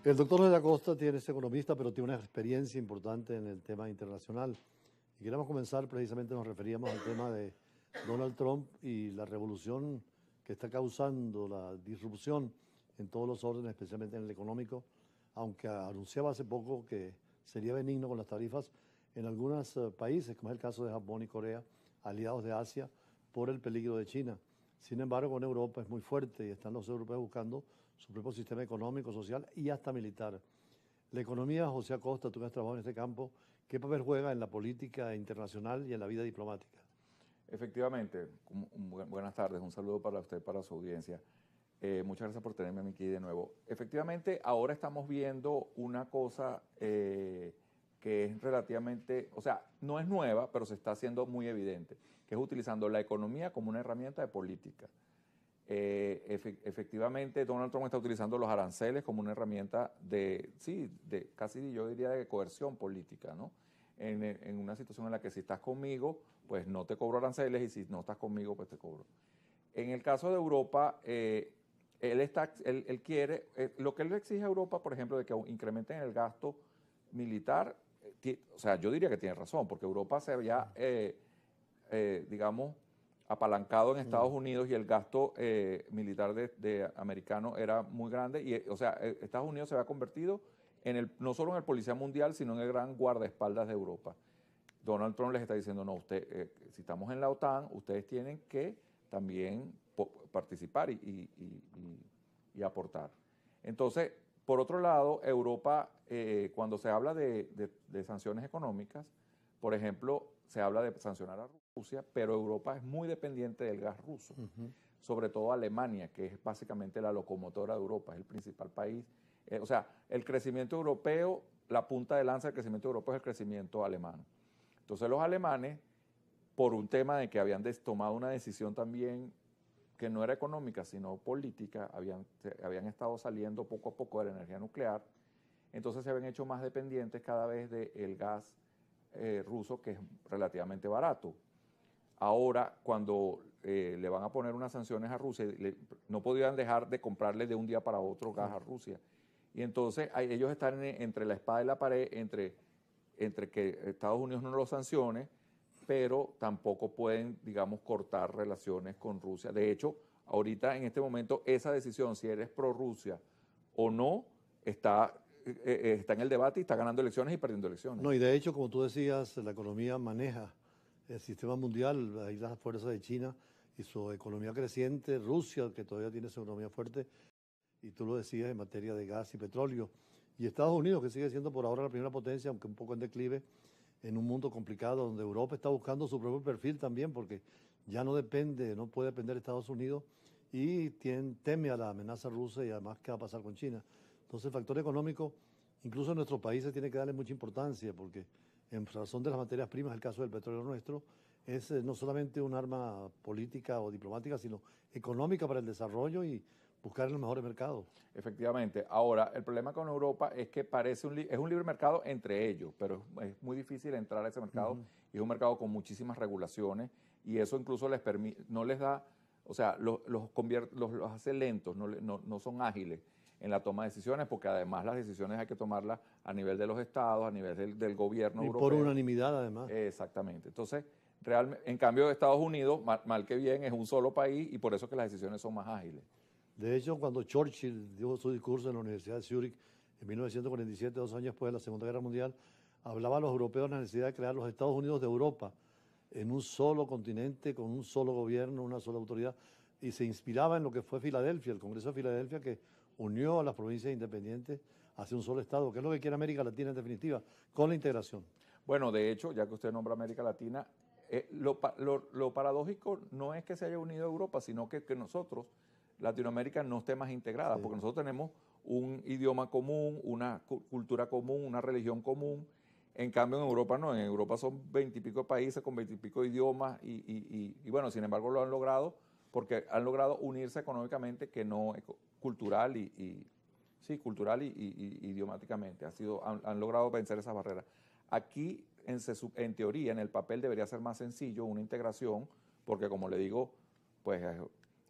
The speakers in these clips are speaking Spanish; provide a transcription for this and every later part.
El doctor José Acosta es economista, pero tiene una experiencia importante en el tema internacional. Y queremos comenzar, precisamente nos referíamos al tema de Donald Trump y la revolución que está causando, la disrupción en todos los órdenes, especialmente en el económico, aunque anunciaba hace poco que sería benigno con las tarifas en algunos países, como es el caso de Japón y Corea, aliados de Asia, por el peligro de China. Sin embargo, en Europa es muy fuerte y están los europeos buscando su propio sistema económico, social y hasta militar. La economía, José Acosta, tú que has trabajado en este campo, ¿qué papel juega en la política internacional y en la vida diplomática? Efectivamente, buenas tardes, un saludo para usted, para su audiencia. Muchas gracias por tenerme aquí de nuevo. Efectivamente, ahora estamos viendo una cosa que es relativamente, o sea, no es nueva, pero se está haciendo muy evidente, que es utilizando la economía como una herramienta de política. Efectivamente, Donald Trump está utilizando los aranceles como una herramienta de, sí, de casi yo diría de coerción política, ¿no? En una situación en la que si estás conmigo, pues no te cobro aranceles y si no estás conmigo, pues te cobro. En el caso de Europa, él quiere, lo que él le exige a Europa, por ejemplo, de que incrementen el gasto militar, o sea, yo diría que tiene razón, porque Europa se había, digamos, apalancado en Estados Unidos y el gasto militar de americano era muy grande y, o sea, Estados Unidos se había convertido en no solo en el policía mundial, sino en el gran guardaespaldas de Europa. Donald Trump les está diciendo, no, si estamos en la OTAN, ustedes tienen que también participar y aportar. Entonces, por otro lado, Europa, cuando se habla de sanciones económicas, por ejemplo, se habla de sancionar a Rusia, pero Europa es muy dependiente del gas ruso, sobre todo Alemania, que es básicamente la locomotora de Europa, es el principal país. O sea, el crecimiento europeo, la punta de lanza del crecimiento europeo es el crecimiento alemán. Entonces los alemanes, por un tema de que habían tomado una decisión también que no era económica, sino política, habían estado saliendo poco a poco de la energía nuclear, entonces se habían hecho más dependientes cada vez del gas ruso, que es relativamente barato. Ahora, cuando le van a poner unas sanciones a Rusia, no podían dejar de comprarle de un día para otro gas a Rusia. Y entonces ellos están entre la espada y la pared, entre que Estados Unidos no lo sancione, pero tampoco pueden, digamos, cortar relaciones con Rusia. De hecho, ahorita en este momento esa decisión, si eres pro Rusia o no, está en el debate y está ganando elecciones y perdiendo elecciones. No, y de hecho, como tú decías, la economía maneja el sistema mundial, hay las fuerzas de China y su economía creciente, Rusia, que todavía tiene su economía fuerte, y tú lo decías en materia de gas y petróleo, y Estados Unidos, que sigue siendo por ahora la primera potencia, aunque un poco en declive, en un mundo complicado, donde Europa está buscando su propio perfil también, porque ya no puede depender de Estados Unidos, y teme a la amenaza rusa y además qué va a pasar con China. Entonces el factor económico, incluso en nuestros países, tiene que darle mucha importancia, porque en razón de las materias primas, el caso del petróleo nuestro, es no solamente un arma política o diplomática, sino económica para el desarrollo y buscar los mejores mercados. Efectivamente. Ahora, el problema con Europa es que es un libre mercado entre ellos, pero es muy difícil entrar a ese mercado y es un mercado con muchísimas regulaciones y eso incluso no les da, o sea, los hace lentos, no son ágiles en la toma de decisiones, porque además las decisiones hay que tomarlas a nivel de los estados, a nivel del gobierno europeo. Y por unanimidad además. Exactamente. Entonces, en cambio Estados Unidos, mal que bien, es un solo país y por eso que las decisiones son más ágiles. De hecho, cuando Churchill dio su discurso en la Universidad de Zúrich en 1947, 2 años después de la Segunda Guerra Mundial, hablaba a los europeos de la necesidad de crear los Estados Unidos de Europa en un solo continente, con un solo gobierno, una sola autoridad, y se inspiraba en lo que fue Filadelfia, el Congreso de Filadelfia, que unió a las provincias independientes hacia un solo Estado, que es lo que quiere América Latina en definitiva, con la integración. Bueno, de hecho, ya que usted nombra América Latina, lo paradójico no es que se haya unido a Europa, sino que nosotros, Latinoamérica, no esté más integrada, porque nosotros tenemos un idioma común, una cultura común, una religión común. En cambio, en Europa no, en Europa son 20 y pico países con 20 y pico idiomas y bueno, sin embargo lo han logrado porque han logrado unirse económicamente, que no cultural cultural y idiomáticamente. Han logrado vencer esas barreras. Aquí, en teoría, en el papel debería ser más sencillo una integración, porque como le digo, pues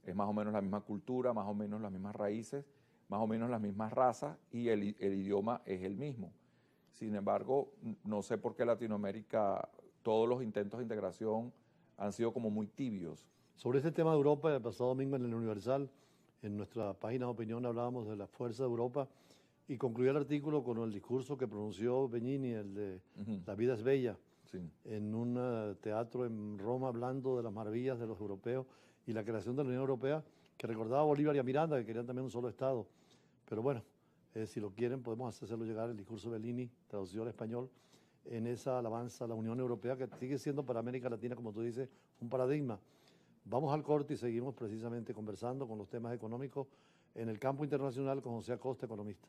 es más o menos la misma cultura, más o menos las mismas raíces, más o menos las mismas razas y el idioma es el mismo. Sin embargo, no sé por qué Latinoamérica, todos los intentos de integración han sido como muy tibios. Sobre este tema de Europa, el pasado domingo en el Universal, en nuestra página de opinión hablábamos de la fuerza de Europa y concluí el artículo con el discurso que pronunció Benigni, el de La vida es bella, Sí. en un teatro en Roma, hablando de las maravillas de los europeos y la creación de la Unión Europea, que recordaba a Bolívar y a Miranda, que querían también un solo Estado. Pero bueno, si lo quieren, podemos hacerlo llegar el discurso de Bellini, traducido al español, en esa alabanza a la Unión Europea, que sigue siendo para América Latina, como tú dices, un paradigma. Vamos al corte y seguimos precisamente conversando con los temas económicos en el campo internacional con José Acosta, economista.